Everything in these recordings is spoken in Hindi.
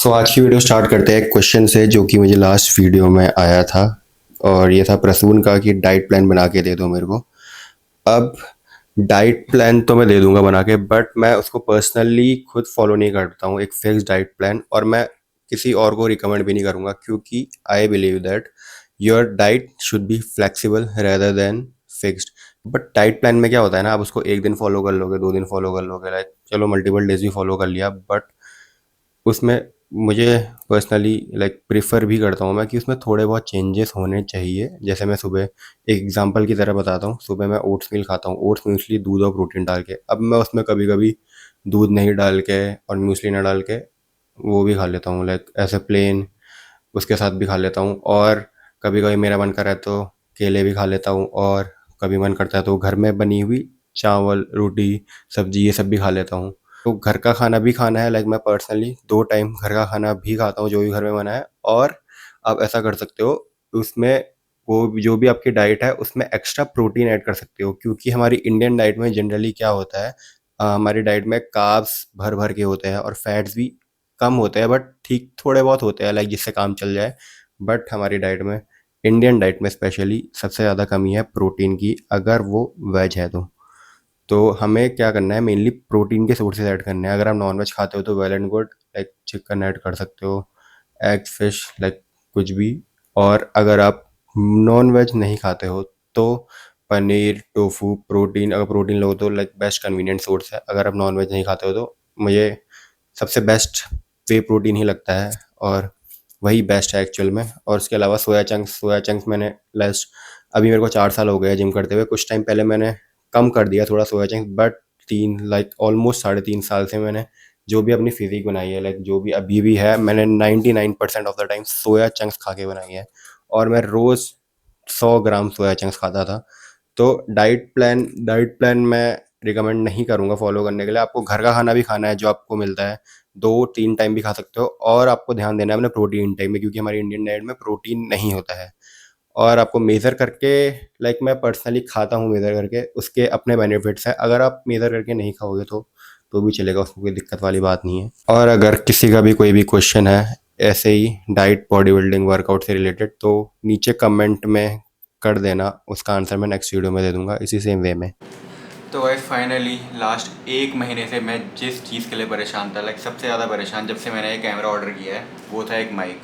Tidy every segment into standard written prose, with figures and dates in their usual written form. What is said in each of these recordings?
आज की वीडियो स्टार्ट करते हैं एक क्वेश्चन से जो कि मुझे लास्ट वीडियो में आया था। और ये था प्रसून का कि डाइट प्लान बना के दे दो मेरे को। अब डाइट प्लान तो मैं दे दूंगा बना के, बट मैं उसको पर्सनली खुद फॉलो नहीं करता हूँ एक फिक्स डाइट प्लान, और मैं किसी और को रिकमेंड भी नहीं करूँगा क्योंकि I believe that your diet should be flexible rather than fixed. But diet plan में क्या होता है ना, आप उसको एक दिन फॉलो कर लोगे, 2 दिन फॉलो कर लोगे, लाइक चलो मल्टीपल डेज भी फॉलो कर लिया, बट उसमें मुझे पर्सनली लाइक प्रेफर भी करता हूँ मैं कि उसमें थोड़े बहुत चेंजेस होने चाहिए। जैसे मैं सुबह एक एग्जांपल की तरह बताता हूँ, सुबह मैं ओट्स मिल खाता हूँ, ओट्स म्यूसली दूध और प्रोटीन डाल के। अब मैं उसमें कभी कभी दूध नहीं डाल के और म्यूसली ना डाल के वो भी खा लेता हूँ, लाइक ऐसे प्लेन उसके साथ भी खा लेता हूँ। और कभी कभी मेरा मन कर रहा है तो केले भी खा लेता हूँ, और कभी मन करता है तो घर में बनी हुई चावल रोटी सब्जी ये सब भी खा लेता हूँ। तो घर का खाना भी खाना है, लाइक मैं पर्सनली 2 टाइम घर का खाना भी खाता हूँ जो भी घर में बना है। और आप ऐसा कर सकते हो, उसमें वो जो भी आपकी डाइट है उसमें एक्स्ट्रा प्रोटीन ऐड कर सकते हो, क्योंकि हमारी इंडियन डाइट में जनरली क्या होता है, हमारी डाइट में कार्ब्स भर भर के होते हैं और फैट्स भी कम होते हैं, बट ठीक थोड़े बहुत होते हैं लाइक जिससे काम चल जाए। बट हमारी डाइट में, इंडियन डाइट में स्पेशली सबसे ज़्यादा कमी है प्रोटीन की, अगर वो वेज है तो हमें क्या करना है, मेनली प्रोटीन के सोर्सेज ऐड करने हैं। अगर आप नॉन वेज खाते हो तो well and good, like chicken add कर सकते हो, एग फिश लाइक कुछ भी। और अगर आप नॉन वेज नहीं खाते हो तो पनीर टोफू प्रोटीन, अगर प्रोटीन लो तो लाइक बेस्ट कन्वीनियंट सोर्स है। अगर आप नॉन वेज नहीं खाते हो तो मुझे सबसे बेस्ट वे प्रोटीन ही लगता है, और वही बेस्ट है एक्चुअल में। और उसके अलावा सोया चंक्स मैंने लास्ट, अभी मेरे को 4 साल हो गए जिम करते हुए, कुछ टाइम पहले मैंने कम कर दिया थोड़ा सोया चंक्स, बट 3 ऑलमोस्ट 3.5 साल से मैंने जो भी अपनी फिजिक बनाई है, लाइक जो भी अभी भी है, मैंने 99% of the time soya chunks खा के बनाई है। और मैं रोज़ 100 ग्राम सोया चंक्स खाता था। तो डाइट प्लान मैं रिकमेंड नहीं करूँगा फॉलो करने के लिए। आपको घर का खाना भी खाना है जो आपको मिलता है, 2-3 टाइम भी खा सकते हो, और आपको ध्यान देना है अपने प्रोटीन इनटेक में, क्योंकि हमारी इंडियन डाइट में प्रोटीन नहीं होता है। और आपको मेज़र करके, लाइक मैं पर्सनली खाता हूँ मेज़र करके, उसके अपने बेनिफिट्स हैं। अगर आप मेज़र करके नहीं खाओगे तो भी चलेगा, उसमें कोई दिक्कत वाली बात नहीं है। और अगर किसी का भी कोई भी क्वेश्चन है ऐसे ही डाइट बॉडी बिल्डिंग वर्कआउट से रिलेटेड, तो नीचे कमेंट में कर देना, उसका आंसर मैं नेक्स्ट वीडियो में दे दूंगा इसी सेम वे में। तो गाइस फाइनली लास्ट 1 महीने से मैं जिस चीज़ के लिए परेशान था, लाइक सबसे ज़्यादा परेशान जब से मैंने ये कैमरा ऑर्डर किया है, वो था एक माइक।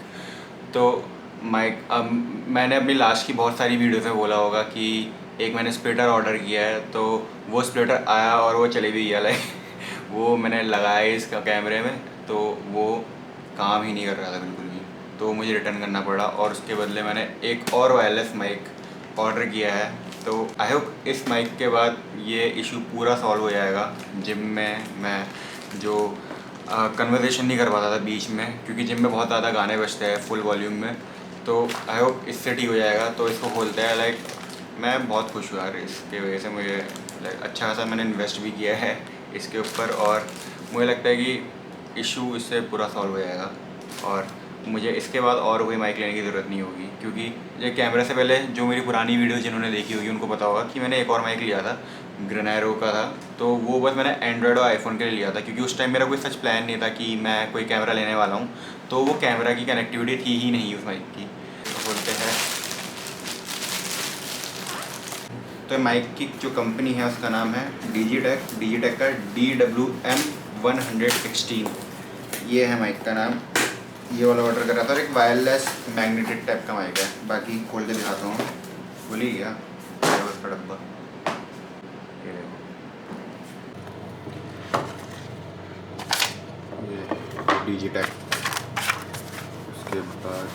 तो माइक, अब मैंने अपनी लास्ट की बहुत सारी वीडियोस में बोला होगा कि एक मैंने स्प्लिटर ऑर्डर किया है, तो वो स्प्लिटर आया और वो चली भी गया, लाइक वो मैंने लगाया इसका कैमरे में, तो वो काम ही नहीं कर रहा था बिल्कुल भी। तो मुझे रिटर्न करना पड़ा, और उसके बदले मैंने एक और वायरलेस माइक ऑर्डर किया है। तो आई होप इस माइक के बाद ये इशू पूरा सॉल्व हो जाएगा। जिम में मैं जो कन्वर्सेशन नहीं कर पाता था बीच में, क्योंकि जिम में बहुत ज़्यादा गाने बजते हैं फुल वॉल्यूम में, तो आई होप इससे ठीक हो जाएगा। तो इसको खोलते हैं, लाइक मैं बहुत खुश हुआ यार इसके वजह से। मुझे लाइक अच्छा खासा मैंने इन्वेस्ट भी किया है इसके ऊपर, और मुझे लगता है कि इशू इससे पूरा सॉल्व हो जाएगा, और मुझे इसके बाद और कोई माइक लेने की ज़रूरत नहीं होगी। क्योंकि ये कैमरे से पहले जो मेरी पुरानी वीडियो जिन्होंने देखी होगी उनको पता होगा कि मैंने एक और माइक लिया था, ग्रेनारो का था। तो वो बस मैंने एंड्रॉयड और आईफोन के लिए लिया था, क्योंकि उस टाइम मेरा कोई सच प्लान नहीं था कि मैं कोई कैमरा लेने वाला हूँ। तो वो कैमरा की कनेक्टिविटी थी ही नहीं उस माइक की। तो बोलते हैं, तो माइक की जो कंपनी है उसका नाम है डिजिटेक का DWM-116, ये है माइक का नाम। ये वाला ऑर्डर करा था, और एक वायरलेस मैग्नेटिक टाइप का माइक है। बाकी खोल के दिखाता हूँ, भूल ही गया ये उसका डब्बा। ये देखो, ये डिजिटेक। उसके बाद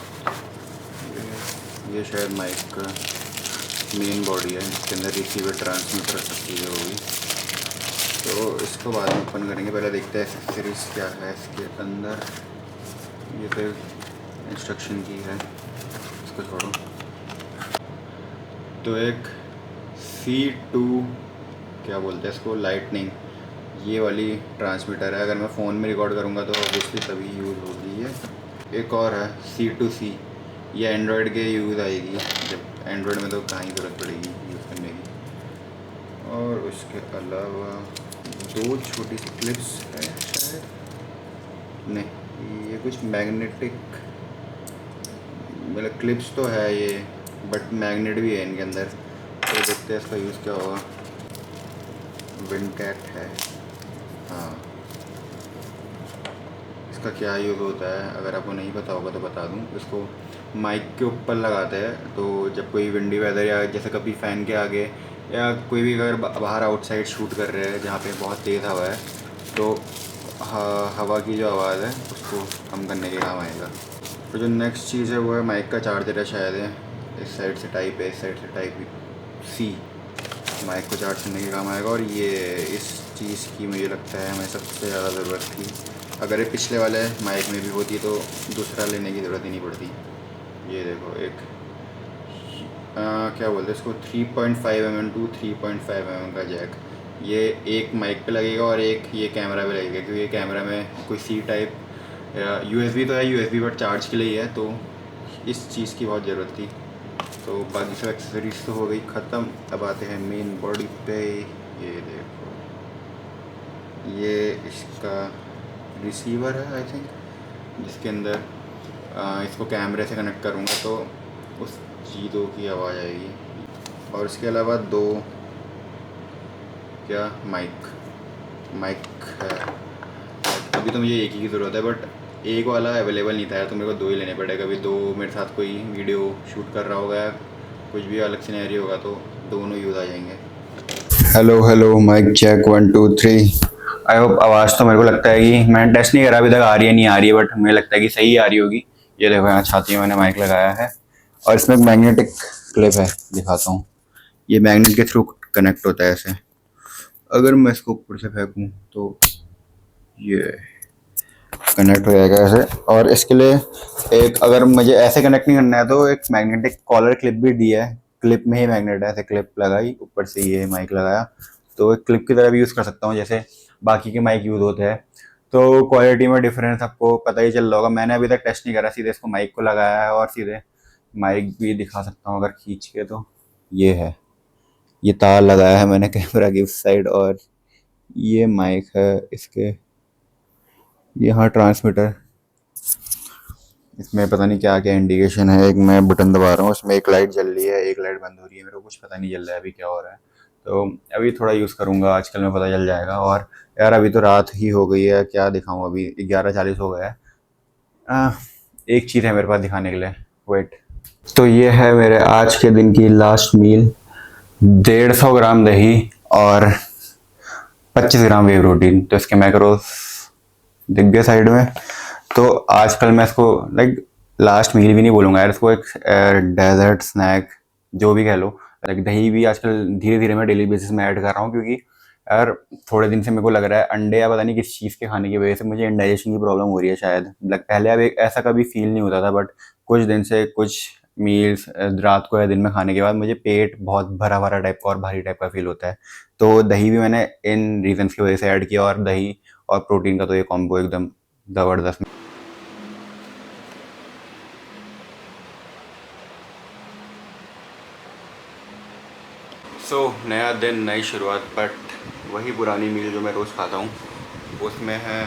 ये शायद माइक का मेन बॉडी है, जिसके अंदर रिसीवर ट्रांसमीटर सब चीज़ें होगी। तो इसको बाद में ओपन करेंगे, पहले देखते हैं एक्सेसरीज क्या है इसके अंदर। ये तो इंस्ट्रक्शन की है, इसको छोड़ो। तो एक C2, क्या बोलते हैं इसको, लाइटनिंग, ये वाली ट्रांसमीटर है। अगर मैं फ़ोन में रिकॉर्ड करूँगा तो ऑब्वियसली तभी यूज़ होगी ये। एक और है C2C, ये एंड्रॉयड के यूज़ आएगी, जब एंड्रॉयड में तो कहाँ ही ज़रूरत पड़ेगी यूज़ करने की। और उसके अलावा 2 छोटी सी क्लिप्स है शायद, नहीं ये कुछ मैग्नेटिक मतलब क्लिप्स तो है ये, बट मैग्नेट भी है इनके अंदर। तो देखते हैं इसका यूज़ क्या होगा। विंड कैट है, हाँ। इसका क्या यूज़ होता है अगर आपको नहीं पता होगा तो बता दूं। इसको माइक के ऊपर लगाते हैं, तो जब कोई विंडी वेदर या जैसे कभी फ़ैन के आगे या कोई भी अगर बाहर आउटसाइड शूट कर रहे हैं जहाँ पे बहुत तेज़ हवा है, तो हवा की जो आवाज़ है उसको कम करने के काम आएगा। तो जो नेक्स्ट चीज़ है वो है माइक का चार्जर है शायद है। इस साइड से टाइप है, इस साइड से टाइप सी। माइक को चार्ज करने के काम आएगा। और ये इस चीज़ की मुझे लगता है हमें सबसे ज़्यादा ज़रूरत थी। अगर ये पिछले वाले माइक में भी होती तो दूसरा लेने की ज़रूरत ही नहीं पड़ती। ये देखो एक क्या बोलते हैं इसको, 3.5 mm टू 3.5 mm का जैक। ये एक माइक पे लगेगा और एक ये कैमरा पे लगेगा, क्योंकि ये कैमरा में कोई सी टाइप या यूएसबी तो है, यूएसबी बट चार्ज के लिए ही है, तो इस चीज़ की बहुत ज़रूरत थी। तो बाकी सब एक्सेसरीज तो हो गई ख़त्म। अब आते हैं मेन बॉडी पे। ये देखो, ये इसका रिसीवर है आई थिंक, जिसके अंदर इसको कैमरे से कनेक्ट करूँगा तो उस चीज़ों की आवाज़ आएगी। और इसके अलावा दो क्या माइक माइक है। अभी तो मुझे एक ही की ज़रूरत है, बट एक वाला अवेलेबल नहीं था यार, तो मेरे को दो ही लेने पड़े। कभी दो मेरे साथ कोई वीडियो शूट कर रहा होगा, कुछ भी अलग सिनेरियो होगा, तो दोनों यूज़ आ जाएंगे। Hello hello, mike check 1 2 3। I hope आवाज़ तो मेरे को लगता है कि मैंने टेस्ट नहीं करा अभी तक आ रही है नहीं आ रही है, बट मुझे लगता है कि सही आ रही होगी। ये देखो यहाँ छाती में मैंने माइक लगाया है और इसमें एक मैग्नेटिक क्लिप है, दिखाता हूँ। ये मैग्नेट के थ्रू कनेक्ट होता है ऐसे। अगर मैं इसको ऊपर से फेंकूँ तो ये कनेक्ट हो जाएगा ऐसे। और इसके लिए एक, अगर मुझे ऐसे कनेक्ट नहीं करना है तो एक मैग्नेटिक कॉलर क्लिप भी दी है। क्लिप में ही मैग्नेट है, ऐसे क्लिप लगाई ऊपर से ये माइक लगाया, तो एक क्लिप की तरह भी यूज़ कर सकता हूँ जैसे बाकी के माइक यूज़ होते हैं। तो क्वालिटी में डिफरेंस आपको पता ही चल रहा होगा। मैंने अभी तक टेस्ट नहीं करा, सीधे इसको माइक को लगाया है और सीधे माइक भी दिखा सकता हूँ अगर खींच के। तो ये है, ये तार लगाया है मैंने कैमरा की उस साइड, और ये माइक है इसके यहाँ ट्रांसमीटर। इसमें पता नहीं क्या क्या इंडिकेशन है। एक मैं बटन दबा रहा हूँ, उसमें एक लाइट जल रही है, एक लाइट बंद हो रही है। मेरे को कुछ पता नहीं चल रहा है अभी क्या हो रहा है, तो अभी थोड़ा यूज़ करूँगा, आजकल में पता चल जाएगा। और यार अभी तो रात ही हो गई है, क्या दिखाऊँ, अभी 11:40 हो गया है। एक चीज़ है मेरे पास दिखाने के लिए, वेट। तो ये है मेरे आज के दिन की लास्ट मील। 150 ग्राम दही और 25 ग्राम वे प्रोटीन। तो इसके मैक्रोस दिख गए साइड में। तो आजकल मैं इसको लाइक लास्ट मील भी नहीं बोलूँगा यार, इसको एक डेजर्ट स्नैक जो भी कह लो। लाइक दही भी आजकल धीरे धीरे मैं डेली बेसिस में ऐड कर रहा हूँ, क्योंकि यार थोड़े दिन से मेरे को लग रहा है अंडे या पता नहीं किस चीज़ के खाने की वजह से मुझे इंडाइजेशन की प्रॉब्लम हो रही है शायद। लाइक पहले अब ऐसा कभी फील नहीं होता था, बट कुछ दिन से कुछ मील्स रात को या दिन में खाने के बाद मुझे पेट बहुत भरा भरा टाइप का और भारी टाइप का फील होता है। तो दही भी मैंने इन रीजंस की वजह से ऐड किया, और दही और प्रोटीन का तो ये कॉम्बो एकदम ज़बरदस्त। नया दिन नई शुरुआत, बट वही पुरानी मील जो मैं रोज़ खाता हूँ। उसमें है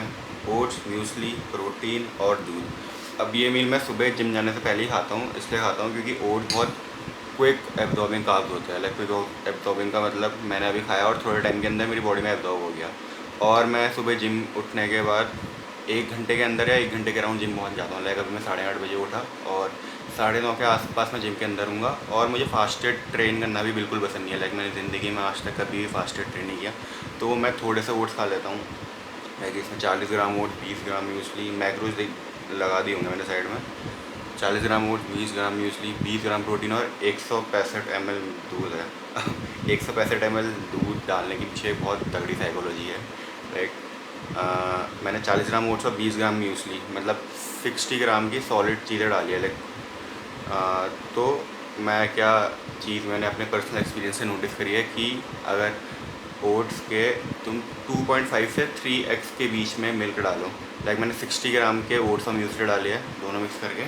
ओट्स, म्यूसली, प्रोटीन और दूध। अब ये मील मैं सुबह जिम जाने से पहले ही खाता हूँ, इसलिए खाता हूँ क्योंकि ओट्स बहुत क्विक एब्जॉर्बिंग कार्ब्स होते हैं। लाइक क्विक एब्जॉर्बिंग का मतलब मैंने अभी खाया और थोड़े टाइम के अंदर मेरी बॉडी में एब्जॉर्ब हो गया। और मैं सुबह जिम उठने के बाद 1 घंटे के अंदर या 1 घंटे के अराउंड जिम पहुँच जाता हूँ। लाइक अभी मैं 8:30 बजे उठा और 9:30 के आसपास मैं जिम के अंदर हूँगा। और मुझे फास्टेड ट्रेन करना भी बिल्कुल पसंद नहीं है। लाइक मैंने ज़िंदगी में आज तक कभी भी फास्टेड ट्रेन नहीं किया, तो मैं थोड़े से ओट्स खा लेता हूँ। लाइक इसमें 40 ग्राम ओट्स, 20 ग्राम म्यूसली, मैक्रोज लगा दिए होंगे मैंने साइड में। 40 ग्राम ओट्स, 20 ग्राम म्यूसली, 20 ग्राम प्रोटीन और 165 ml दूध है। 165 ml दूध डालने के पीछे बहुत तगड़ी साइकोलॉजी है। लाइक मैंने 40 ग्राम ओट्स और 20 ग्राम म्यूसली, मतलब 60 ग्राम की सॉलिड चीज़ें डाली है। लाइक तो मैं क्या चीज़ मैंने अपने पर्सनल एक्सपीरियंस से नोटिस करी है कि अगर ओट्स के तुम 2.5 से 3x के बीच में मिल्क डालो। लाइक मैंने 60 ग्राम के ओट्स और म्यूसली डाले हैं दोनों मिक्स करके,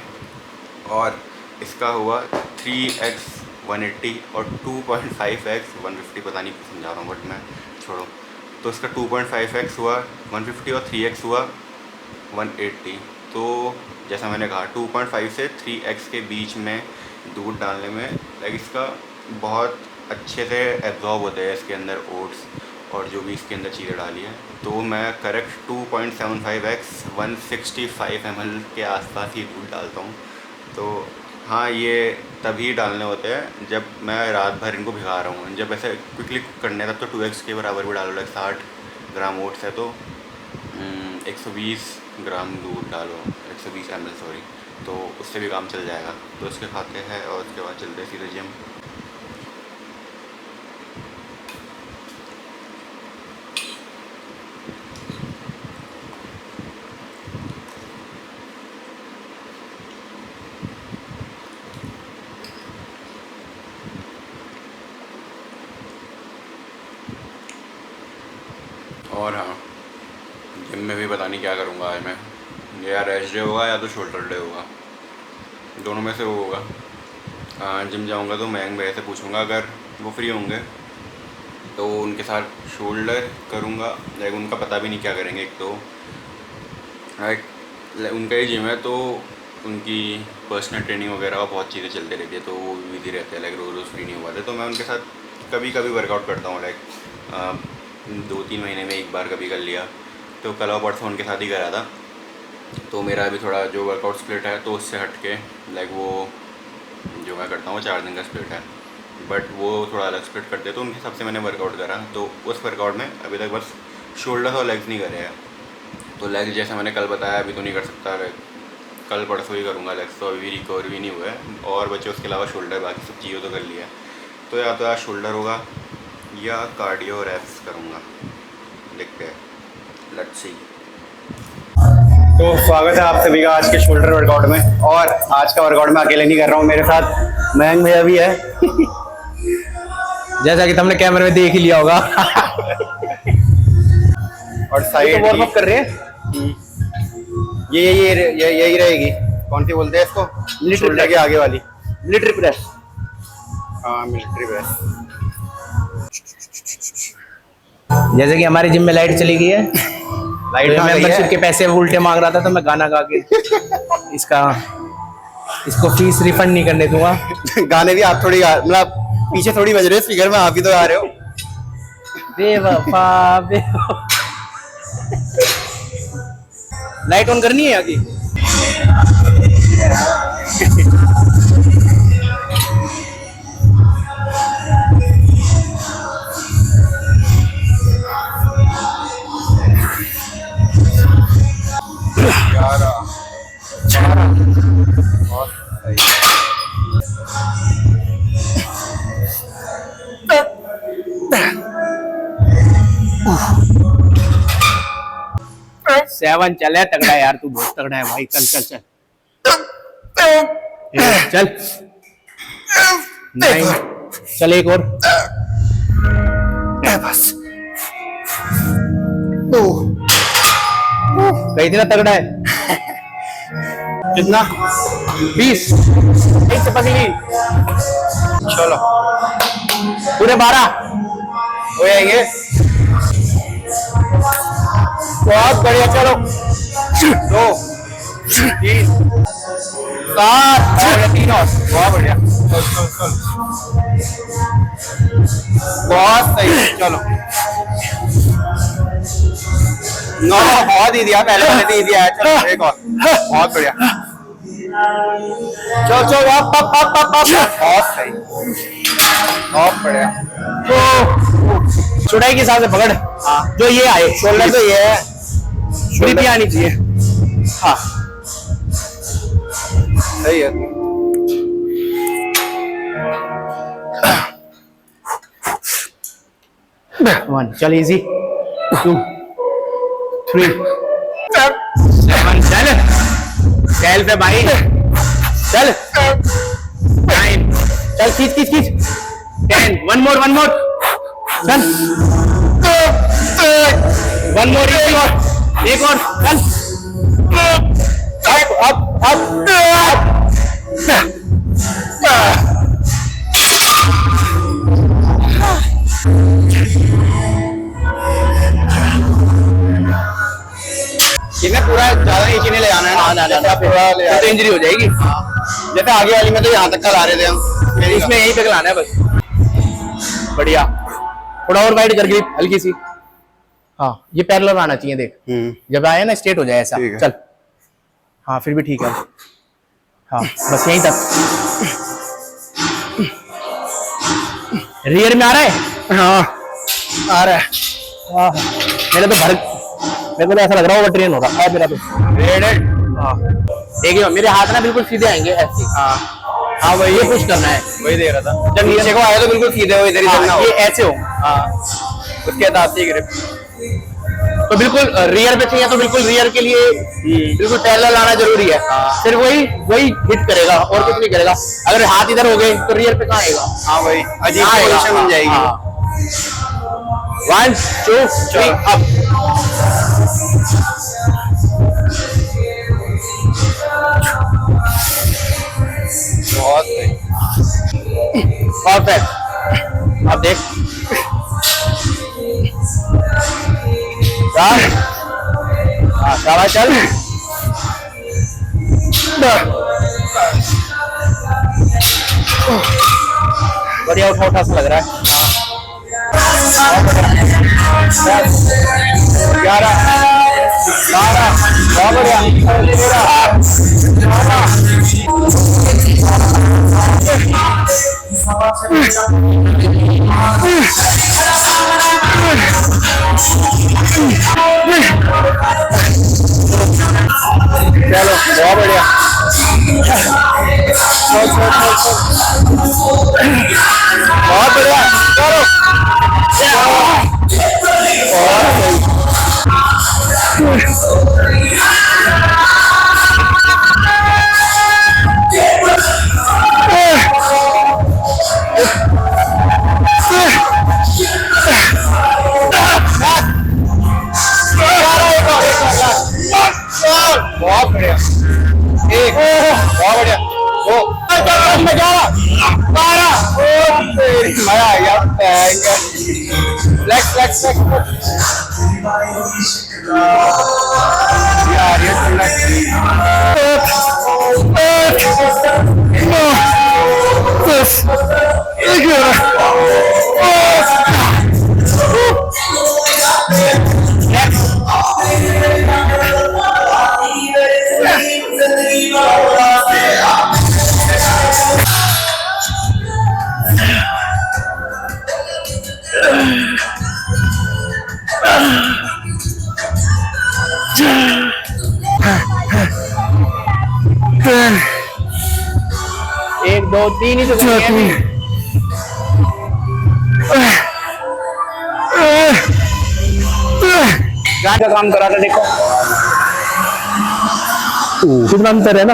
और इसका हुआ 3x 180 और 2.5x 150। पता नहीं समझा रहा हूँ बट मैं छोड़ो। तो इसका 2.5x हुआ 150 और 3x हुआ 180। तो जैसा मैंने कहा 2.5 से 3x के बीच में दूध डालने में लाइक इसका बहुत अच्छे से एब्जॉर्ब होते हैं इसके अंदर ओट्स और जो भी इसके अंदर चीज़ें डाली हैं। तो मैं करेक्ट 2.75x 165 ml के आसपास ही दूध डालता हूँ। तो हाँ, ये तभी डालने होते हैं जब मैं रात भर इनको भिगा रहा हूँ। जब ऐसे क्विकली करने तब तो 2x के बराबर भी डालो, लाइक 60 ग्राम ओट्स है तो 120 ग्राम दूध डालो, 120 ml सॉरी, तो उससे भी काम चल जाएगा। तो इसके खाते हैं और उसके बाद चलते हैं सीधे जिम। और हाँ, जिम में भी पता नहीं क्या करूँगा आज मैं, या रेस्ट डे होगा या तो शोल्डर डे होगा, दोनों में से वो होगा। जिम जाऊँगा तो मयंक भैया से पूछूंगा, अगर वो फ्री होंगे तो उनके साथ शोल्डर करूँगा। लाइक उनका पता भी नहीं क्या करेंगे, एक तो लाइक उनका ही जिम है तो उनकी पर्सनल ट्रेनिंग वगैरह बहुत चीज़ें चलती रहती है, तो वो बिजी रहते हैं, लाइक रोज़ रोज़ फ्री नहीं हो पाते। तो मैं उनके साथ कभी कभी वर्कआउट करता हूँ, लाइक 2-3 महीने में एक बार कभी कर लिया। तो कल और परसों उनके साथ ही करा था। तो मेरा अभी थोड़ा जो वर्कआउट स्प्लिट है तो उससे हट के लाइक वो जो मैं करता हूँ 4 दिन का स्प्लिट है, बट वो थोड़ा अलग स्प्लिट करते हैं। तो उनके हिसाब से मैंने वर्कआउट करा, तो उस वर्कआउट में अभी तक बस शोल्डर्स और लेग्स नहीं करे हैं। तो लेग्स जैसे मैंने कल बताया अभी तो नहीं कर सकता, कल परसों ही करूँगा लेग्स, तो अभी रिकवर भी नहीं हुआ है। और बच्चे उसके अलावा शोल्डर, बाकी सब चीज़ों तो कर लिया है। तो या तो यार शोल्डर होगा या कार्डियो रैप्स करूँगा, देखते हैं, लेट्स सी। तो स्वागत है आप सभी का आज के शोल्डर वर्कआउट में। और आज का वर्कआउट मैं अकेले नहीं कर रहा हूँ, मेरे साथ मयंक भैया भी है। जैसा कि तुमने कैमरे में देख ही लिया होगा। और साइड वार्म अप कर रहे हैं। ये यही रहेगी, कौन सी बोलते हैं इसको, मिलिट्री शोल्डर के आगे वाली। Military press. हाँ, मिलिट्री प्रेस। जैसे कि हमारी जिम में लाइट चली गई है, लाइट तो मेंबरशिप के पैसे उल्टे मांग रहा था, तो मैं गाना गा के इसको फीस रिफंड नहीं करने दूंगा। गाने भी आप थोड़ी मतलब पीछे थोड़ी बज रहे हैं स्पीकर में, आप भी तो गा रहे हो। बेवफा लाइट ऑन करनी है आगे। सेवन चले, तगड़ा है यार, तू बहुत तगड़ा है भाई। चल चल चल चल 9, चल एक और बस कहीं इतना तगड़ा है। कितना? 20 से पकड़ी, चलो पूरे 12 हो जाएंगे। बहुत बढ़िया। चलो 2 3 7 और 3 और बहुत बढ़िया। बहुत सही, चलो 9 बहुत ही दिया, पहले वाले से ही दिया है। चलो एक और, बहुत बढ़िया। चलो चलो अप बहुत सही, बहुत बढ़िया। तो चौड़ाई के हिसाब से पकड़। हाँ, जो ये आए शोल्डर तो ये है, ब्रीथ आनी चाहिए। हाँ सही है। वन, चल इजी। 2 3 7 चल चल पे भाई, चल 9 चल, खींच खींच खींच 10 वन मोर चल 1 मोर, एक और चल। अब इन्हें पूरा ज्यादा नीचे नहीं ले जाना है ना। जाना, फिर तो इंजरी हो जाएगी। जैसे आगे वाली में तो यहाँ तक का ला रहे थे हम, इसमें यहीं पे लाना है बस। बढ़िया, थोड़ा और वाइड कर ग्रिप हल्की सी। हाँ ये पैरेलल आना चाहिए, देख जब आया ना स्ट्रेट हो जाए ऐसा। ठीक है। चल हाँ फिर भी ठीक है। हाँ बस यहीं तक। रियर में आ रहा है। हाँ आ रहा है। हाँ मेरे को तो ऐसा लग रहा है ओवर ट्रेन हो रहा है मेरा तो। रेड है। हाँ देखिए मेरे हाथ ना बिल्कुल सीधे आएंगे ऐसे। हाँ वही ये पुश करना है, वही दे रहा था। जब नीचे को आया तो बिल्कुल सीधे हो, इधर ही चलना हाँ, हो। ये ऐसे हो। हाँ उसके हिसाब से ग्रिप। तो बिल्कुल रियर पे चाहिए तो बिल्कुल रियर के लिए बिल्कुल पैरेलल आना जरूरी है। फिर वही हिट करेगा और कुछ नहीं करेगा। अगर हाथ इधर हो गए तो रियर पे कहाँ आएगा? हाँ वही अजीब कहाँ आएगा? पोजीशन बन जाएगी। हाँ। 1 2 3 अप। बहुत सही। परफेक्ट। अब देख शाबाश चल। बढ़िया उठा उठा सा लग रहा है। 11 12 बहुत बढ़िया। चलो बहुत बढ़िया। बहुत बढ़िया चलो। बहुत बढ़िया। एक बहुत बढ़िया। 2 मजा आ गया। फ्लेक्स फ्लेक्स फ्लेक्स यार ये एक दो तीन ही तो करनी है। क्या का काम करा था देखो कितना अंतर है ना।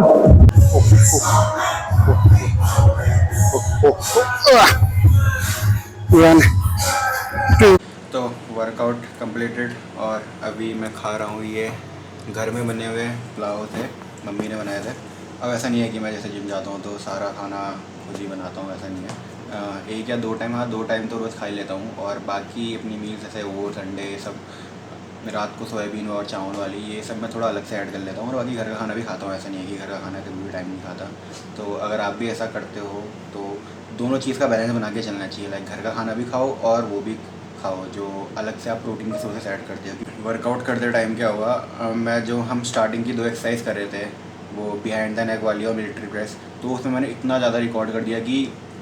तो वर्कआउट कंप्लीटेड और अभी मैं खा रहा हूँ ये घर में बने हुए पुलाव थे, मम्मी ने बनाए थे। अब ऐसा नहीं है कि मैं जैसे जिम जाता हूँ तो सारा खाना खुद ही बनाता हूँ, ऐसा नहीं है। एक या 2 टाइम, हाँ 2 टाइम तो रोज़ खा ही लेता हूँ। और बाकी अपनी मील जैसे ओट्स अंडे सब, मैं रात को सोयाबीन और चावल वाली ये सब मैं थोड़ा अलग से ऐड कर लेता हूँ। और बाकी घर का खाना भी खाता हूँ, ऐसा नहीं है कि घर का खाना कभी भी टाइम नहीं खाता। तो अगर आप भी ऐसा करते हो तो दोनों चीज़ का बैलेंस बना के चलना चाहिए। लाइक घर का खाना भी खाओ और वो भी खाओ जो अलग से आप प्रोटीन के सोर्सेस ऐड करते हो। वर्कआउट करते टाइम क्या हुआ, मैं जो हम स्टार्टिंग की 2 एक्सरसाइज कर रहे थे वो बिहाइंड द नेक वाली और मिलिट्री प्रेस, तो उसमें मैंने इतना ज़्यादा रिकॉर्ड कर दिया कि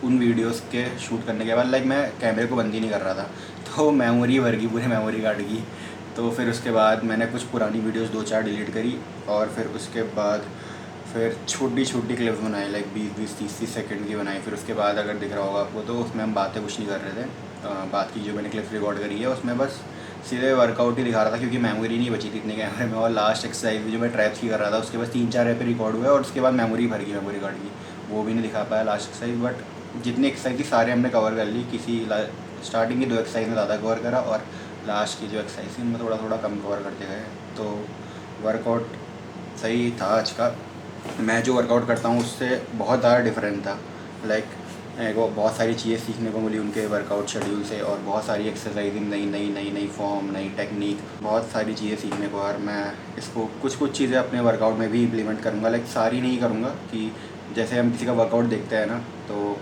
उन वीडियोस के शूट करने के बाद लाइक मैं कैमरे को बंद ही नहीं कर रहा था, तो मेमोरी भर गई, पूरी मेमोरी काट गई। तो फिर उसके बाद मैंने कुछ पुरानी वीडियोस 2-4 डिलीट करी और फिर उसके बाद फिर छोटी छोटी क्लिप्स बनाई, लाइक 20-20 30-30 सेकंड की बनाई। फिर उसके बाद अगर दिख रहा होगा आपको तो उसमें हम बातें कुछ नहीं कर रहे थे। बात की जो मैंने क्लिप्स रिकॉर्ड करी है उसमें बस सीधे वर्कआउट ही दिखा रहा था, क्योंकि मेमोरी नहीं बची थी इतने कैमरे में। और लास्ट एक्सरसाइज जो मैं ट्रैप्स की कर रहा था उसके बस 3-4 पे रिकॉर्ड हुआ और उसके बाद मेमोरी भर गई, मेमोरी कार्ड की, वो भी नहीं दिखा पाया लास्ट एक्सरसाइज। बट जितनी एक्सरसाइज थी सारे हमने कवर कर ली। किसी स्टार्टिंग की 2 एक्सरसाइज में ज़्यादा कवर करा और लास्ट की जो एक्सरसाइज थी उनमें थोड़ा थोड़ा कम कवर करते गए। तो वर्कआउट सही था आज का। मैं जो वर्कआउट करता हूँ उससे बहुत ज़्यादा डिफरेंट था। लाइक मेरे को बहुत सारी चीज़ें सीखने को मिली उनके वर्कआउट शेड्यूल से, और बहुत सारी एक्सरसाइजिंग, नई फॉर्म, नई टेक्निक, बहुत सारी चीज़ें सीखने को। और मैं इसको कुछ चीज़ें अपने वर्कआउट में भी इम्प्लीमेंट करूँगा। लाइक सारी नहीं करूँगा कि जैसे हम किसी का वर्कआउट देखते हैं ना, तो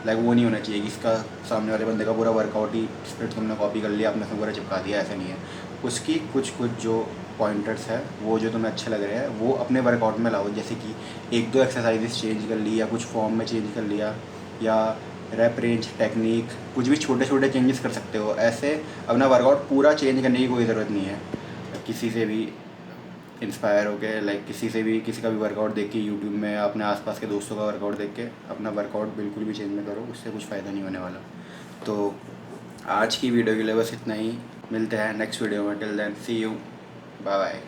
लाइक वो नहीं होना चाहिए कि इसका सामने वाले बंदे का पूरा वर्कआउट ही स्प्लिट तुमने कॉपी कर लिया, अपने से पूरा चिपका दिया। ऐसा नहीं है। उसकी कुछ जो पॉइंटर्स है वो जो तुम्हें अच्छे लग रहे हैं वो अपने वर्कआउट में लाओ। जैसे कि 1-2 एक्सरसाइजेस चेंज कर ली, या कुछ फॉर्म में चेंज कर लिया, या रैप रेंज, टेक्निक, कुछ भी छोटे चेंजेस कर सकते हो। ऐसे अपना वर्कआउट पूरा चेंज करने की कोई ज़रूरत नहीं है। किसी से भी इंस्पायर होकर, लाइक किसी का भी वर्कआउट देख के यूट्यूब में, अपने आसपास के दोस्तों का वर्कआउट देख के अपना वर्कआउट बिल्कुल भी चेंज ना करो, उससे कुछ फ़ायदा नहीं होने वाला। तो आज की वीडियो के लिए बस इतना ही। मिलते हैं नेक्स्ट वीडियो में। Till then see you, bye bye.